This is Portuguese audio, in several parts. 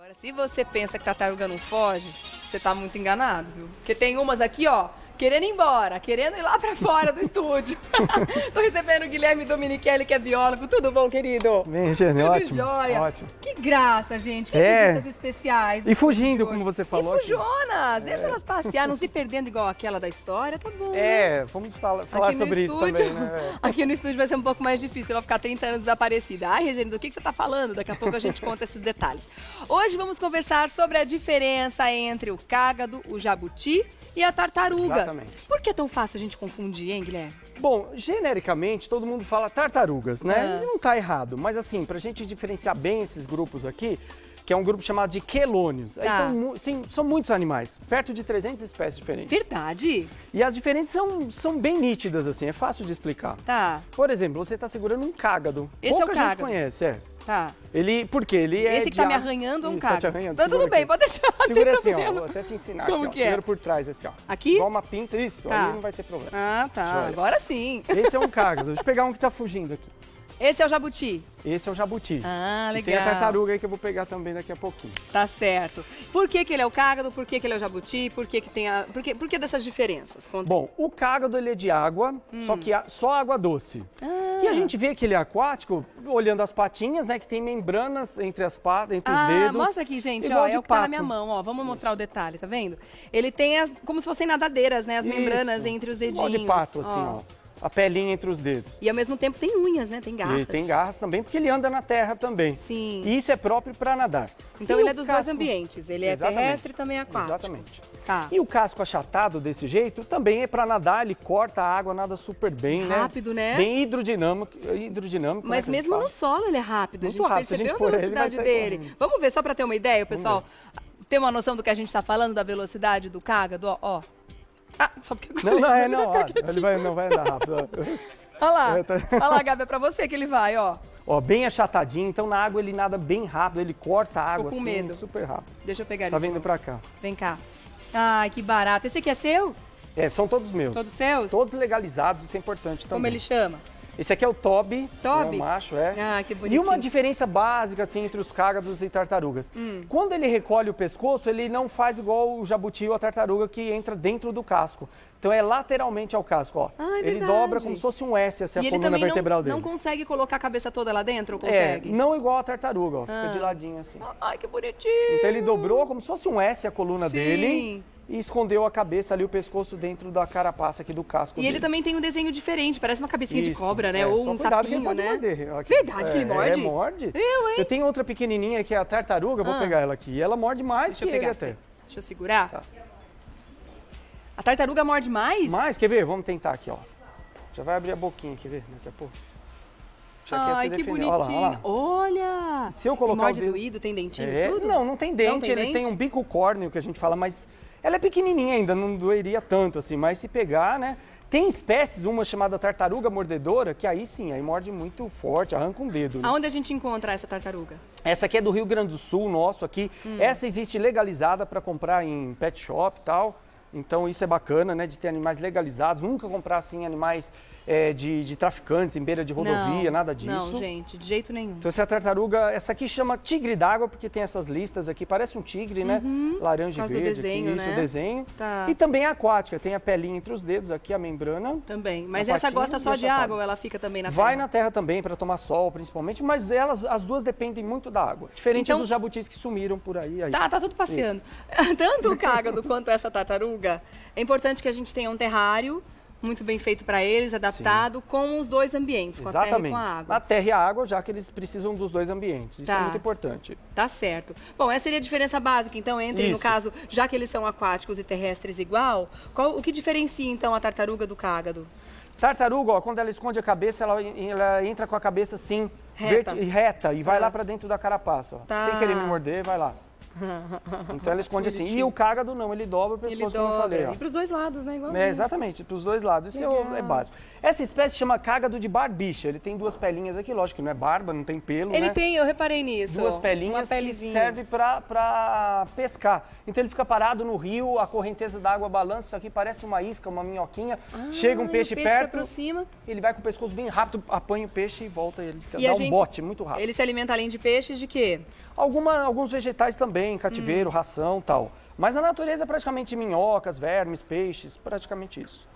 Agora, se você pensa que tartaruga não foge, você tá muito enganado, viu? Porque tem umas aqui, ó, querendo ir embora, querendo ir lá pra fora do estúdio. Tô recebendo o Guilherme Dominichelli, que é biólogo. Tudo bom, querido? Bem, Gene, ótimo. Jóia. Ótimo. Que graça, gente. Que visitas especiais. E fugindo, como você falou. E fujonas. Deixa elas passear, não se perdendo igual aquela da história, tá bom, né? Vamos falar sobre isso também, né? Aqui no estúdio vai ser um pouco mais difícil, ela ficar 30 anos desaparecida. Ai, Regina, do que você tá falando? Daqui a pouco a gente conta esses detalhes. Hoje vamos conversar sobre a diferença entre o cágado, o jabuti e a tartaruga. Exatamente. Por que é tão fácil a gente confundir, hein, Guilherme? Bom, genericamente, todo mundo fala tartarugas, né? E não tá errado, mas assim, pra gente diferenciar bem esses grupos aqui, que é um grupo chamado de quelônios. Tá. Então, sim, são muitos animais, perto de 300 espécies diferentes. Verdade? E as diferenças são bem nítidas, assim, é fácil de explicar. Tá. Por exemplo, você tá segurando um cágado. Esse é o Pouca gente cágado. conhece, Tá. Por quê? Ele é Esse que tá me arranhando é um Isso, tá te cágado. arranhando. Tá tudo Segura bem, aqui. pode deixar. não Segura tem assim, ó, problema. vou até te ensinar Como aqui, ó. que é? Segura por trás, assim, ó. Aqui? Igual uma pinça, isso, Tá. aí não vai ter problema. Ah, tá. Joia. Agora sim. Esse é um cágado. Deixa eu pegar um que tá fugindo aqui. Esse é o jabuti. Esse é o jabuti. Ah, E legal. tem a tartaruga aí que eu vou pegar também daqui a pouquinho. Tá certo. Por que ele é o cágado? Por que ele é o jabuti? Por que tem a... Por que dessas diferenças? Conta. Bom, o cágado ele é de água, só que só água doce. E a gente vê que ele é aquático, olhando as patinhas, né, que tem membranas entre as patas, entre os dedos. Mostra aqui, gente, igual ó, de é o que tá na pato. minha mão, ó. Vamos mostrar o detalhe, tá vendo? Ele tem como se fossem nadadeiras, né, as membranas Isso. entre os dedinhos. Igual de pato, assim, ó. A pelinha entre os dedos. E ao mesmo tempo tem unhas, né? Tem garras. E tem garras também, porque ele anda na terra também. Sim. E isso é próprio para nadar. Então E ele o é dos dois casco- ambientes. Ele é Exatamente. terrestre e também aquático. Exatamente. Tá. E o casco achatado desse jeito também é para nadar, ele corta a água, nada super bem, né? Rápido, né? Bem hidrodinâmico, Mas né, que a gente mesmo fala. no solo ele é rápido. Muito a gente rápido. Se a gente percebeu a for ele, vai velocidade sair dele. correndo. Vamos ver, só para ter uma ideia, o pessoal Vamos ter uma noção do que a gente está falando, da velocidade do cágado, ó. Ah, só porque eu Não, Vai ó, ficar ele não vai andar rápido. ó. Olha lá, Tá. olha lá, Gabi, é pra você que ele vai, ó. Ó, bem achatadinho, então na água ele nada bem rápido, ele corta a água com assim, medo. super rápido. Deixa eu pegar ele. Tá de vindo novo. pra cá. Vem cá. Ai, que barato. Esse aqui é seu? São todos meus. Todos seus? Todos legalizados, isso é importante também. Como ele chama? Esse aqui é o Toby. Toby? É o macho, é. Ah, que E bonitinho. uma diferença básica, assim, entre os cágados e tartarugas. Quando ele recolhe o pescoço, ele não faz igual o jabuti ou a tartaruga que entra dentro do casco. Então é lateralmente ao casco, ó. Ah, é ele verdade. dobra como se fosse um S, assim, E a ele coluna também vertebral dele. não consegue colocar a cabeça toda lá dentro ou consegue? Não igual a tartaruga, ó. Fica de ladinho assim. Ai, que bonitinho. Então ele dobrou como se fosse um S a coluna Sim. dele e escondeu a cabeça ali, o pescoço dentro da carapaça aqui do casco E dele. ele também tem um desenho diferente, parece uma cabecinha de Isso, cobra, né? é, Ou só um cuidado que ele sapinho, pode né? morder. Aqui. Verdade que ele morde? Morde. Eu, hein? Eu tenho outra pequenininha que é a tartaruga, vou pegar ela aqui. E ela morde mais Deixa eu que ele pegar até. aqui. Deixa eu segurar. Tá. A tartaruga morde mais? Mas, quer ver? Vamos tentar aqui, ó. Já vai abrir a boquinha, quer ver? Daqui a pouco. Já quer Ai, se que defender. bonitinho. Olha lá, olha! Se eu colocar E morde o dedo... doído, tem dentinho É, tudo? não tem dente, Não tem eles dente? têm um bico córneo que a gente fala, mas ela é pequenininha ainda, não doeria tanto assim, mas se pegar, né? Tem espécies, uma chamada tartaruga mordedora, que aí sim, aí morde muito forte, arranca um dedo. Né? Aonde a gente encontra essa tartaruga? Essa aqui é do Rio Grande do Sul, nosso aqui. Essa existe legalizada para comprar em pet shop e tal. Então isso é bacana, né, de ter animais legalizados. Nunca comprar assim animais de traficantes em beira de rodovia, nada disso. Não, gente, de jeito nenhum. Então essa tartaruga, essa aqui chama tigre d'água, porque tem essas listas aqui, parece um tigre, né? Laranja Por causa e do verde, desenho, aqui, isso, né? o desenho. Tá. E também é aquática, tem a pelinha entre os dedos aqui, a membrana. Também. Mas Na essa patinha, gosta só de deixa água ou ela fica também na Vai terra? na terra também para tomar sol, principalmente, mas as duas dependem muito da água. Diferente Então- dos jabutis que sumiram por aí. Tá tudo passeando. Tanto o cágado quanto essa tartaruga, é importante que a gente tenha um terrário muito bem feito para eles, adaptado com os dois ambientes, com a terra e Exatamente. com a água. A terra e a água, já que eles precisam dos dois ambientes. Isso Tá. é muito importante. Tá certo. Bom, essa seria a diferença básica, então, entre, no Isso. caso, já que eles são aquáticos e terrestres igual, o que diferencia, então, a tartaruga do cágado? Tartaruga, ó, quando ela esconde a cabeça, ela entra com a cabeça assim, Reta. e vai Ah. lá para dentro da carapaça. Ó. Tá. Sem querer me morder, vai lá. Então ela esconde assim. E o cágado não, ele dobra o pescoço, Ele como eu falei. dobra. Ó. E pros dois lados, né? Igual Exatamente, para os dois lados. Isso Legal. é básico. Essa espécie chama cágado de barbicha. Ele tem duas pelinhas aqui, lógico que não é barba, não tem pelo, Ele né? tem, eu reparei nisso. Duas uma pelinhas que pelezinha. serve para pescar. Então ele fica parado no rio, a correnteza da água balança, isso aqui parece uma isca, uma minhoquinha. Chega um e o peixe se perto, aproxima. ele vai com o pescoço bem rápido, apanha o peixe e volta ele. E Dá a um gente- bote muito rápido. Ele se alimenta além de peixes de quê? Alguns vegetais também, cativeiro, ração, tal. Mas na natureza é praticamente minhocas, vermes, peixes, praticamente isso.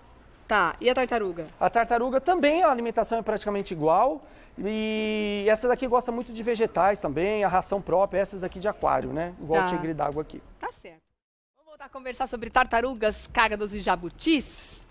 Tá, e a tartaruga? A tartaruga também, a alimentação é praticamente igual. E essa daqui gosta muito de vegetais também, a ração própria, essas aqui de aquário, né? Igual o tigre d'água aqui. Tá certo. Vamos voltar a conversar sobre tartarugas, cágados e jabutis?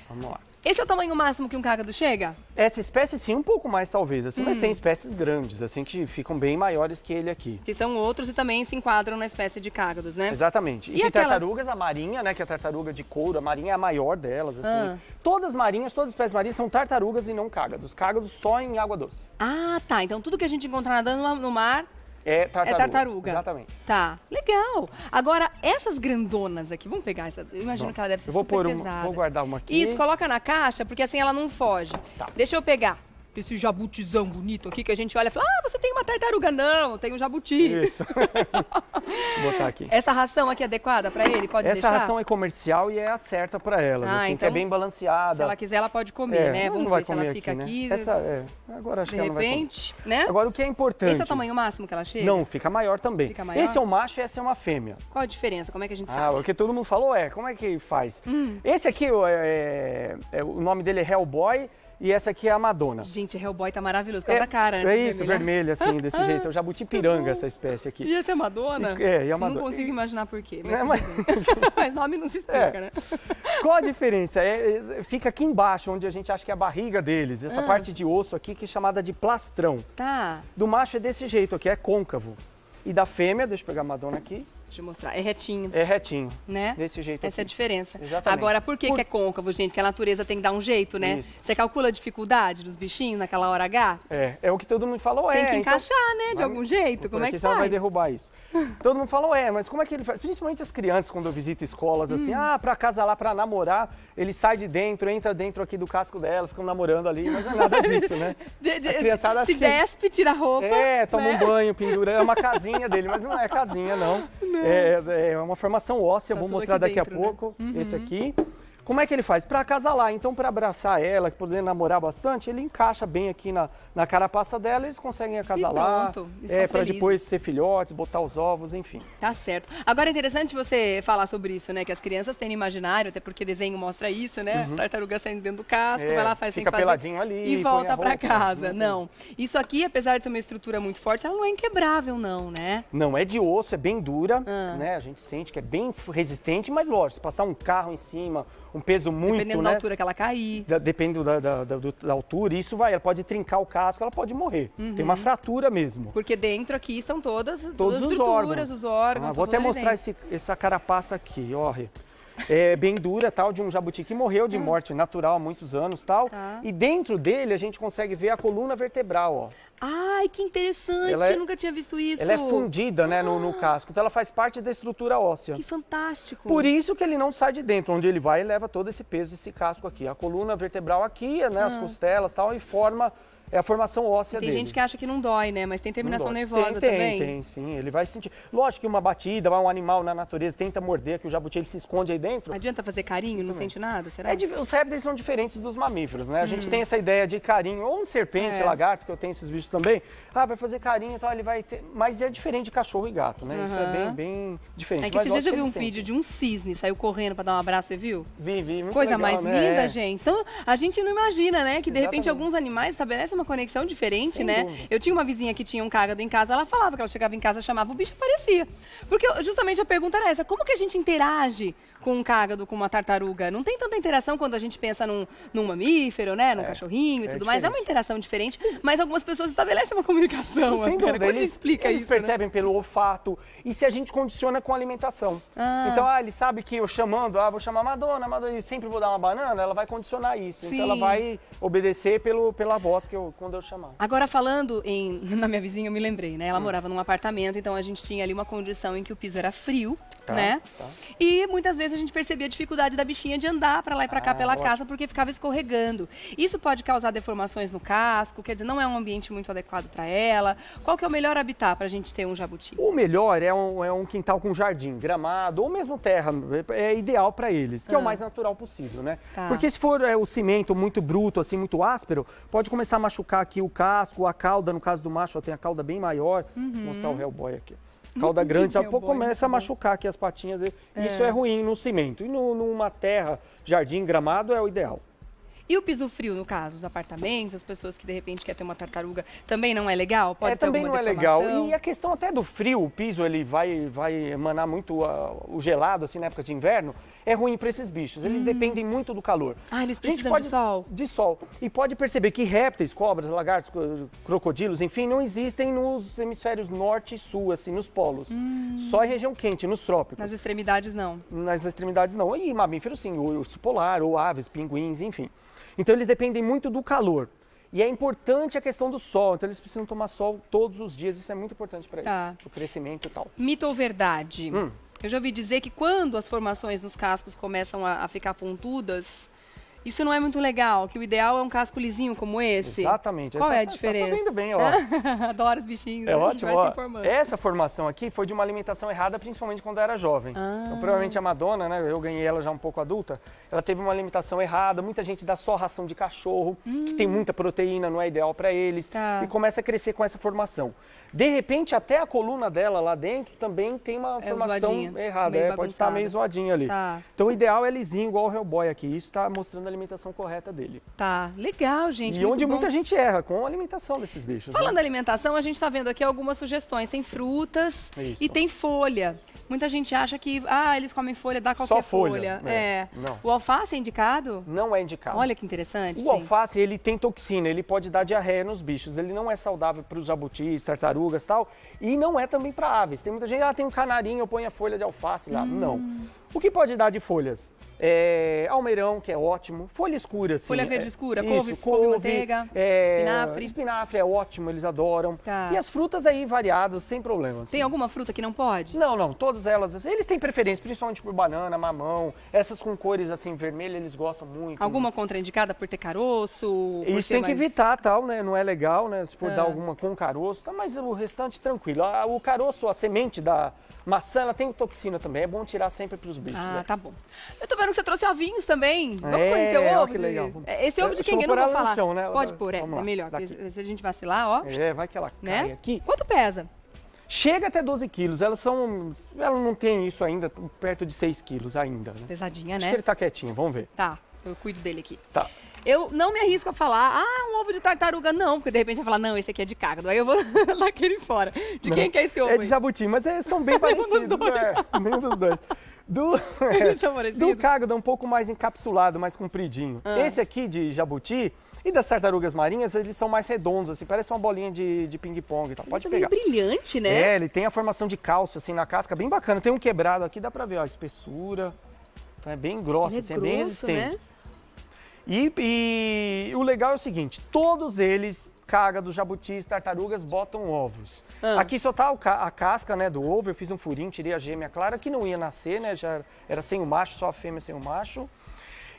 Vamos lá. Esse é o tamanho máximo que um cágado chega? Essa espécie sim, um pouco mais talvez, assim, mas tem espécies grandes, assim, que ficam bem maiores que ele aqui. Que são outros e também se enquadram na espécie de cágados, né? Exatamente. E tem tartarugas, a marinha, né, que é a tartaruga de couro, a marinha é a maior delas, assim. Todas as marinhas, todas as espécies marinhas são tartarugas e não cágados. Cágados só em água doce. Ah, tá. Então tudo que a gente encontrar nadando no mar é tartaruga. Exatamente. Tá, legal. Agora, essas grandonas aqui, vamos pegar essa, eu imagino que ela deve ser super pesada. Vou guardar uma aqui. Isso, coloca na caixa, porque assim ela não foge. Tá. Deixa eu pegar esse jabutizão bonito aqui, que a gente olha e fala, você tem uma tartaruga. Não, eu tenho um jabuti. Isso. Deixa eu botar aqui. Essa ração aqui é adequada pra ele? Pode deixar? Essa ração é comercial e é a certa pra elas, assim, então, que é bem balanceada. Se ela quiser, ela pode comer, né? Vamos ver se ela fica aqui. Né? Agora acho que ela não vai comer. De repente, né? Agora o que é importante... Esse é o tamanho máximo que ela chega? Não, fica maior também. Fica maior? Esse é um macho e essa é uma fêmea. Qual a diferença? Como é que a gente sabe? O que todo mundo falou como é que faz? Esse aqui, o nome dele é Hellboy. E essa aqui é a Madonna. Gente, Hellboy tá maravilhoso, com a cara, né? É isso, vermelho assim, desse jeito. É o jabuti-piranga, essa espécie aqui. E essa é a Madonna? E a Madonna. Não consigo imaginar por quê, mas, mas nome não se explica, né? Qual a diferença? Fica aqui embaixo, onde a gente acha que é a barriga deles. Essa parte de osso aqui, que é chamada de plastrão. Tá. Do macho é desse jeito aqui, é côncavo. E da fêmea, deixa eu pegar a Madonna aqui. Deixa eu mostrar, é retinho. É retinho, né? Desse jeito Essa aqui. é a diferença. Exatamente. Agora, por que é côncavo, gente? Porque a natureza tem que dar um jeito, né? Isso. Você calcula a dificuldade dos bichinhos naquela hora H? É o que todo mundo falou, Tem que encaixar, né? De algum jeito, como é que faz? Vai derrubar isso. Todo mundo falou, mas como é que ele faz? Principalmente as crianças, quando eu visito escolas, assim, pra casar lá, pra namorar, ele sai de dentro, entra dentro aqui do casco dela, ficam namorando ali, mas não é nada disso, né? A criançada acha que... Se despe, tira a roupa. Toma um banho, pendura, é uma casinha dele, mas não é casinha, não. É uma formação óssea, vou mostrar daqui a pouco, esse aqui. Como é que ele faz? Para acasalar, então para abraçar ela, poder namorar bastante, ele encaixa bem aqui na carapaça dela, eles conseguem acasalar. Pronto, para depois ser filhotes, botar os ovos, enfim. Tá certo. Agora é interessante você falar sobre isso, né? Que as crianças têm no imaginário, até porque desenho mostra isso, né? Tartaruga saindo dentro do casco, vai lá, faz fica peladinho ali e volta para casa. Não. Isso aqui, apesar de ser uma estrutura muito forte, ela não é inquebrável, não, né? Não, é de osso, é bem dura, né? A gente sente que é bem resistente, mas lógico, se passar um carro em cima, um peso muito, dependendo da altura que ela cair. Dependendo da altura, ela pode trincar o casco, ela pode morrer. Tem uma fratura mesmo. Porque dentro aqui são todas as estruturas, os órgãos. Vou até mostrar essa carapaça aqui, ó. É bem dura, tal, de um jabuti que morreu de morte natural há muitos anos, tal. E dentro dele a gente consegue ver a coluna vertebral, ó. Ai, que interessante, eu nunca tinha visto isso. Ela é fundida, né, no casco, então ela faz parte da estrutura óssea. Que fantástico. Por isso que ele não sai de dentro, onde ele vai e leva todo esse peso, esse casco aqui. A coluna vertebral aqui, né, as costelas, tal, e forma... É a formação óssea dele. Tem gente que acha que não dói, né? Mas tem terminação nervosa também. Tem, sim. Ele vai sentir. Lógico que uma batida, um animal na natureza tenta morder, que o jabuti ele se esconde aí dentro. Adianta fazer carinho, não sente nada? Será? Os répteis são diferentes dos mamíferos, né? A gente tem essa ideia de carinho, ou um serpente, lagarto, que eu tenho esses bichos também. Vai fazer carinho e tal, ele vai ter... Mas é diferente de cachorro e gato, né? Isso é bem diferente. É que esses dias eu vi um vídeo de um cisne, saiu correndo pra dar um abraço, você viu? Vi, muito Coisa legal, mais né? linda, gente. Então, a gente não imagina, né? Que de repente alguns animais estabelecem uma conexão diferente. Né? Eu tinha uma vizinha que tinha um cágado em casa, ela falava que ela chegava em casa, chamava o bicho, aparecia. Porque justamente a pergunta era essa, como que a gente interage com um cágado, com uma tartaruga? Não tem tanta interação quando a gente pensa num mamífero, né? Num cachorrinho e tudo mais. É uma interação diferente, mas algumas pessoas estabelecem uma comunicação. Sem dúvida, eles percebem pelo olfato e se a gente condiciona com a alimentação. Então, ele sabe que eu chamando, vou chamar Madonna, e sempre vou dar uma banana, ela vai condicionar isso. Sim. Então ela vai obedecer pela voz quando eu chamar. Agora, falando na minha vizinha, eu me lembrei, né? Ela morava num apartamento, então a gente tinha ali uma condição em que o piso era frio, né? E muitas vezes a gente percebia a dificuldade da bichinha de andar pra lá e pra cá pela casa, porque ficava escorregando. Isso pode causar deformações no casco, quer dizer, não é um ambiente muito adequado pra ela. Qual que é o melhor habitat pra gente ter um jabuti? O melhor é um quintal com jardim, gramado, ou mesmo terra, é ideal pra eles, que é o mais natural possível, né? Porque se for o cimento muito bruto, assim, muito áspero, pode começar a machucar machucar aqui o casco, a cauda, no caso do macho, ó, tem a cauda bem maior. Vou mostrar o Hellboy aqui. Cauda grande, daqui a pouco começa a machucar aqui as patinhas. Isso é ruim no cimento. E numa terra, jardim, gramado é o ideal. E o piso frio, no caso, os apartamentos, as pessoas que de repente querem ter uma tartaruga, também não é legal? Pode ter também alguma não é legal. deformação? E a questão até do frio, o piso ele vai emanar muito o gelado, assim, na época de inverno, é ruim para esses bichos. Eles dependem muito do calor. Ah, eles precisam de sol? De sol. E pode perceber que répteis, cobras, lagartos, crocodilos, enfim, não existem nos hemisférios norte e sul, assim, nos polos. Só em região quente, nos trópicos. Nas extremidades, não? Nas extremidades, não. E mamíferos, sim, o urso polar, ou aves, pinguins, enfim. Então eles dependem muito do calor. E é importante a questão do sol, então eles precisam tomar sol todos os dias, isso é muito importante para eles, o crescimento e tal. Mito ou verdade? Eu já ouvi dizer que quando as formações nos cascos começam a ficar pontudas, isso não é muito legal, que o ideal é um casco lisinho como esse. Exatamente. Qual é a diferença? Tá sabendo bem, ó. Adoro os bichinhos. É ótimo, ó. Se essa formação aqui foi de uma alimentação errada, principalmente quando eu era jovem. Então, provavelmente a Madonna, né, eu ganhei ela já um pouco adulta, ela teve uma alimentação errada, muita gente dá só ração de cachorro, que tem muita proteína, não é ideal para eles, e começa a crescer com essa formação. De repente, até a coluna dela lá dentro também tem uma formação errada, pode estar meio zoadinha ali. Então, o ideal é lisinho, igual o Hellboy aqui, isso está mostrando a alimentação correta dele. Tá, legal, gente. E onde muita gente erra, com a alimentação desses bichos. Falando da alimentação, a gente está vendo aqui algumas sugestões. Tem frutas e tem folha. Muita gente acha que, eles comem folha, dá qualquer só folha. Não. O alface é indicado? Não é indicado. Olha que interessante. O alface, ele tem toxina, ele pode dar diarreia nos bichos. Ele não é saudável para os jabutis, tartarugas e tal. E não é também para aves. Tem muita gente, tem um canarinho, eu ponho a folha de alface lá. Não. O que pode dar de folhas? Almeirão, que é ótimo. Folha escura, assim. Folha verde escura, couve, manteiga, espinafre. Espinafre é ótimo, eles adoram. E as frutas aí variadas, sem problema. Assim. Tem alguma fruta que não pode? Não. Todas elas. Assim, eles têm preferência, principalmente por banana, mamão. Essas com cores assim, vermelha, eles gostam muito. Alguma contraindicada por ter caroço? Isso tem que evitar, tal, né? Não é legal, né? Se for dar alguma com caroço, tá, mas o restante tranquilo. O caroço, a semente da maçã, ela tem toxina também. É bom tirar sempre para os bichos. Tá bom. Eu tô vendo que você trouxe ovinhos também. Vamos conhecer o ovo? Que legal. Esse ovo de quem? Eu não vou falar. Chão, né? Pode pôr, é melhor. Se a gente vacilar, ó. Vai que ela cai aqui. Quanto pesa? Chega até 12 quilos. Ela não tem isso ainda, perto de 6 quilos ainda. Né? Pesadinha, Acho né? que ele tá quietinho, vamos ver. Tá, eu cuido dele aqui. Tá. Eu não me arrisco a falar, um ovo de tartaruga, não, porque de repente vai falar, não, esse aqui é de cágado. Aí eu vou dar aquele fora. De quem que é esse ovo? É de jabuti, mas são bem parecidos. Nenhum dos dois. Do cágado é um pouco mais encapsulado, mais compridinho. Esse aqui de jabuti e das tartarugas marinhas, eles são mais redondos, assim, parece uma bolinha de ping-pong. Tá? Pode pegar. É brilhante, né? Ele tem a formação de cálcio, assim, na casca, bem bacana. Tem um quebrado aqui, dá pra ver, ó, a espessura. Então é bem grossa, assim, é bem resistente. Né? E o legal é o seguinte, todos eles, cágados, jabutis, tartarugas, botam ovos. Aqui só tá a casca, né, do ovo, eu fiz um furinho, tirei a gêmea clara, que não ia nascer, né, já era sem o macho, só a fêmea sem o macho.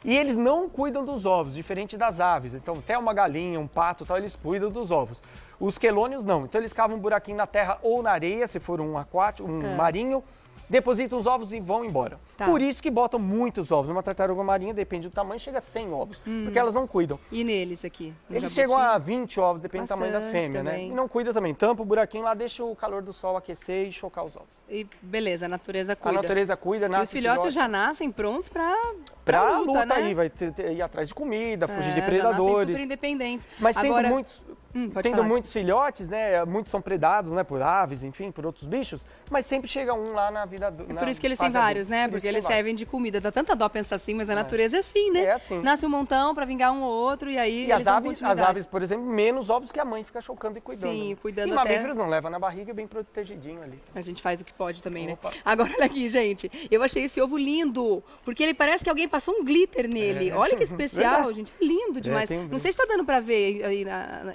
E eles não cuidam dos ovos, diferente das aves. Então, até uma galinha, um pato, tal, eles cuidam dos ovos. Os quelônios não. Então, eles cavam um buraquinho na terra ou na areia, se for um aquático, um marinho, depositam os ovos e vão embora. Tá. Por isso que botam muitos ovos. Uma tartaruga marinha, depende do tamanho, chega a 100 ovos, porque elas não cuidam. E neles aqui? Eles chegam a 20 ovos, depende do tamanho da fêmea, também. Né? E não cuida também. Tampa o buraquinho lá, deixa o calor do sol aquecer e chocar os ovos. E beleza, a natureza cuida. A natureza cuida, nasce. E os filhotes já nascem prontos pra luta, né? Aí, vai ir atrás de comida, fugir de Já predadores. nascem super independentes. Mas agora... tendo muitos filhotes, né? Muitos são predados, né? Por aves, enfim, por outros bichos, mas sempre chega um lá na vida adulta. É por isso que eles têm vários, né? Porque eles servem de comida. Dá tanta dó pensar assim, mas a natureza é assim, né? É assim. Nasce um montão pra vingar um ou outro e aí. E as aves, por exemplo, menos ovos que a mãe fica chocando e cuidando. Sim, cuidando. E mamíferos não, leva na barriga bem protegidinho ali. A gente faz o que pode também, né? Agora, olha aqui, gente. Eu achei esse ovo lindo, porque ele parece que alguém passou um glitter nele. Olha que especial, gente. É lindo demais. Não sei se tá dando pra ver aí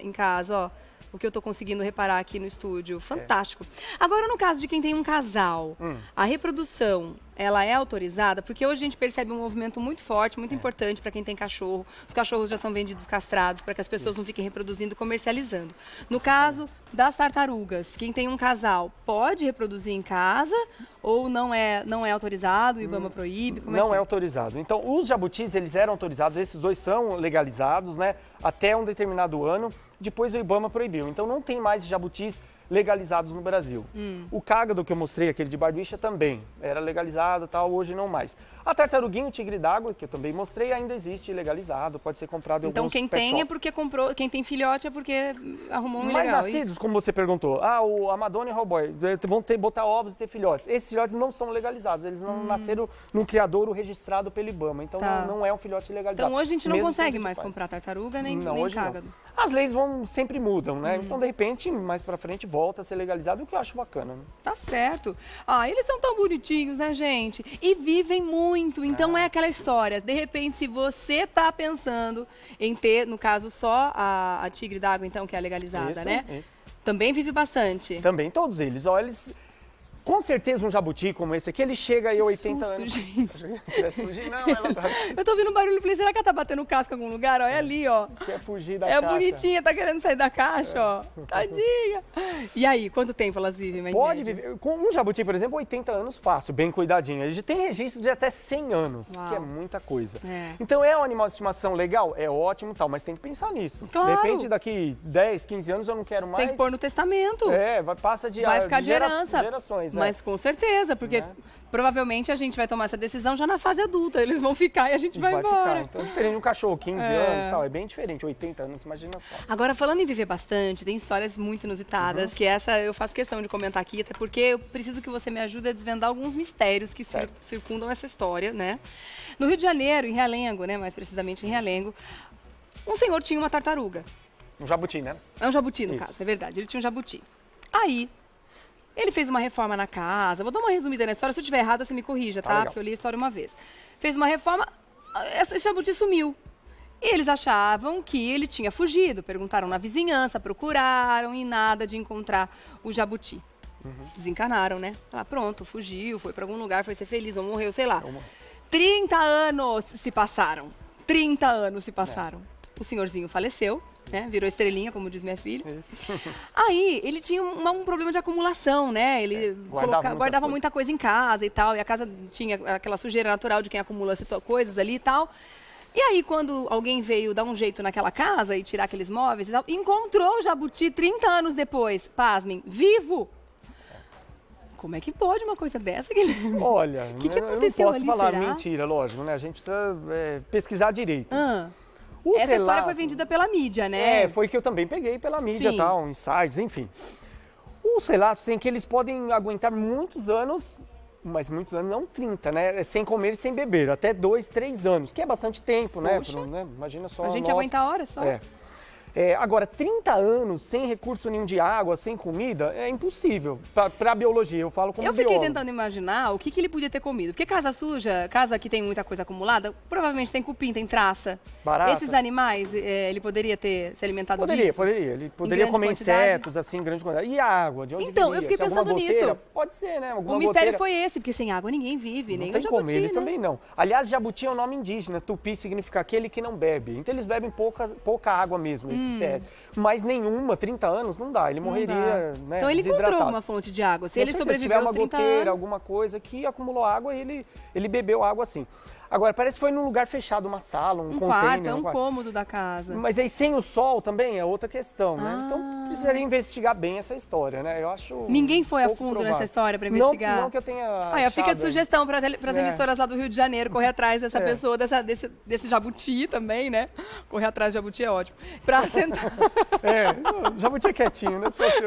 em casa, ó. O que eu tô conseguindo reparar aqui no estúdio. Fantástico. Agora, no caso de quem tem um casal, a reprodução ela é autorizada? Porque hoje a gente percebe um movimento muito forte, muito importante para quem tem cachorro. Os cachorros já são vendidos castrados para que as pessoas não fiquem reproduzindo e comercializando. No caso das tartarugas, quem tem um casal pode reproduzir em casa ou não é autorizado? O IBAMA proíbe? Como Não que é autorizado. Então, os jabutis, eles eram autorizados, esses dois são legalizados, né, até um determinado ano. Depois o IBAMA proibiu. Então, não tem mais jabutis legalizados no Brasil. O cágado que eu mostrei, aquele de barbicha, também era legalizado, tal, hoje não mais. A tartaruguinha, o tigre d'água, que eu também mostrei, ainda existe legalizado, pode ser comprado em Então alguns quem pet tem shop. é porque comprou, quem tem filhote é porque arrumou um Mais ilegal, nascidos, isso? como você perguntou, o Amadona e o Hellboy vão botar ovos e ter filhotes. Esses filhotes não são legalizados, eles não nasceram num criadouro registrado pelo IBAMA, então Tá. não é um filhote legalizado. Então hoje a gente não mesmo consegue sendo mais de pais. comprar tartaruga nem Hoje não. cágado. As leis sempre mudam, né? Então, de repente, mais pra frente, volta a ser legalizado, o que eu acho bacana, né? Tá certo. Ah, eles são tão bonitinhos, né, gente? E vivem muito. Então é aquela história. De repente, se você tá pensando em ter, no caso, só a tigre d'água, então, que é legalizada, Isso, né? isso. Também vive bastante. Também, todos eles. Ó, eles... Com certeza um jabuti como esse aqui, ele chega aí a 80 Susto, anos. gente. Quer fugir? Não, ela Eu tô ouvindo um barulho e falei, será que ela tá batendo casca em algum lugar? Ó, é ali, ó. quer fugir da É caixa. bonitinha, tá querendo sair da caixa, ó. Tadinha. E aí, quanto tempo elas vivem, mais Pode média? viver. Com um jabuti, por exemplo, 80 anos fácil, bem cuidadinho. Ele tem registro de até 100 anos, Uau. que é muita coisa. É. Então é um animal de estimação legal? É ótimo, tal, mas tem que pensar nisso. Claro. De repente, daqui 10, 15 anos eu não quero mais. Tem que pôr no testamento. Passa de Vai ficar de herança. gerações. Mas com certeza, porque Né? provavelmente a gente vai tomar essa decisão já na fase adulta. Eles vão ficar e a gente vai embora. ficar. Então, diferente de um cachorro, 15 anos e tal, é bem diferente. 80 anos, imagina só. Agora, falando em viver bastante, tem histórias muito inusitadas, que essa eu faço questão de comentar aqui, até porque eu preciso que você me ajude a desvendar alguns mistérios que Certo. circundam essa história, né? No Rio de Janeiro, em Realengo, né, mais precisamente em Realengo, um senhor tinha uma tartaruga. Um jabuti, né? É um jabuti, no Isso. caso, é verdade. Ele tinha um jabuti. Aí, ele fez uma reforma na casa. Vou dar uma resumida na história. Se eu estiver errada, você me corrija, tá? Legal. Porque eu li a história uma vez. Fez uma reforma, esse jabuti sumiu. E eles achavam que ele tinha fugido. Perguntaram na vizinhança, procuraram e nada de encontrar o jabuti. Desencanaram, né? Ah, pronto, fugiu, foi para algum lugar, foi ser feliz ou morreu, sei lá. 30 anos se passaram. 30 anos se passaram. O senhorzinho faleceu, né? Virou estrelinha, como diz minha filha. Isso. Aí, ele tinha um problema de acumulação, né? Ele guardava muita coisa em casa e tal, e a casa tinha aquela sujeira natural de quem acumula coisas ali e tal. E aí, quando alguém veio dar um jeito naquela casa e tirar aqueles móveis e tal, encontrou o jabuti 30 anos depois, pasmem, vivo! Como é que pode uma coisa dessa? Olha, Que eu não aconteceu posso ali, falar será? mentira, lógico, né? A gente precisa pesquisar direito. O Essa história relato- foi vendida pela mídia, né? foi que eu também peguei pela mídia Sim. e tal, em sites, enfim. Os relatos têm que eles podem aguentar muitos anos, mas muitos anos, não 30, né? Sem comer e sem beber, até 2, 3 anos, que é bastante tempo, né? Poxa. Imagina só A gente nós. aguenta horas só. Agora, 30 anos sem recurso nenhum de água, sem comida, é impossível para a biologia, eu falo como Eu fiquei biólogo. tentando imaginar o que ele podia ter comido. Porque casa suja, casa que tem muita coisa acumulada, provavelmente tem cupim, tem traça. Baratas. Esses animais, ele poderia ter se alimentado disso? Ele poderia grande comer quantidade? insetos, assim, em grande quantidade. E a água, de onde Então, viria? eu fiquei Se alguma pensando goteira? nisso. Pode ser, né? Alguma O mistério goteira. foi esse, porque sem água ninguém vive, Não nem tem o jabuti, como, eles né? também não. Aliás, jabuti é um nome indígena, tupi significa aquele que não bebe. Então eles bebem pouca água mesmo, esses testes. Mas nenhuma, 30 anos, não dá. Ele Não morreria, dá. né, Então ele encontrou desidratado. alguma fonte de água. Se Com ele certeza, se tiver sobreviveu uma aos 30 goteira, anos... alguma coisa que acumulou água, ele bebeu água assim. Agora, parece que foi num lugar fechado, uma sala, um quarto, container. é um cômodo da casa. Mas aí sem o sol também é outra questão, né? Ah. Então precisaria investigar bem essa história, né? Eu acho. Ninguém foi a pouco fundo provável. nessa história para investigar? Não que eu tenha. Aí, fica de achado aí. sugestão para as emissoras lá do Rio de Janeiro correr atrás dessa É. pessoa, desse jabuti também, né? Correr atrás de jabuti é ótimo. Pra tentar, Jabuti é quietinho, né? Se fosse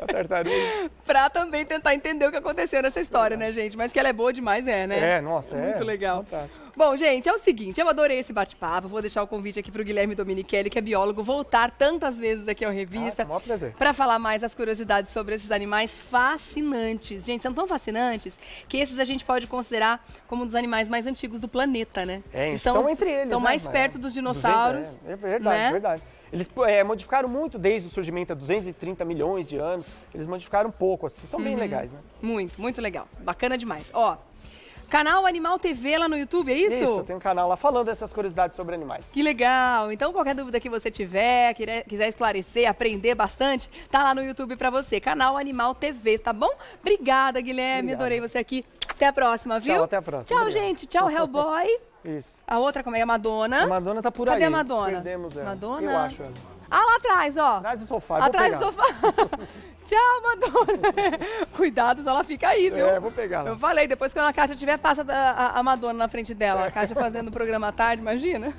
a tartaruga. pra também tentar entender o que aconteceu nessa história, né, gente? Mas que ela é boa demais, né? Nossa, Muito legal. Fantástico. Bom, gente, é o seguinte, eu adorei esse bate-papo, vou deixar o convite aqui pro Guilherme Dominichelli, que é biólogo, voltar tantas vezes aqui ao Revista, Com o maior prazer. para falar mais as curiosidades sobre esses animais fascinantes. Gente, são tão fascinantes que esses a gente pode considerar como um dos animais mais antigos do planeta, né? Estão entre eles, Estão né? mais perto dos dinossauros. É verdade, né? verdade. Eles modificaram muito desde o surgimento há 230 milhões de anos. Eles modificaram pouco, assim. São bem legais, né? Muito, muito legal. Bacana demais. Ó, Canal Animal TV lá no YouTube, é isso? Isso, tem um canal lá falando dessas curiosidades sobre animais. Que legal! Então, qualquer dúvida que você tiver, quiser esclarecer, aprender bastante, tá lá no YouTube pra você. Canal Animal TV, tá bom? Obrigada, Guilherme. Obrigado. Adorei você aqui. Até a próxima, viu? Tchau, até a próxima. Tchau, Obrigado. gente. Tchau, Hellboy. Isso. A outra, como é? A Madonna. A Madonna tá por aí. Cadê a Madonna? Perdemos ela. Madonna. Eu acho ela. Ah, lá atrás, ó. Atrás do sofá. eu Atrás vou do pegar. sofá. Tchau, Madonna. Cuidado, ela fica aí, viu? É, vou pegar ela. Eu falei, depois quando a Kátia tiver, passa a Madonna na frente dela. A Kátia fazendo o programa à tarde, imagina.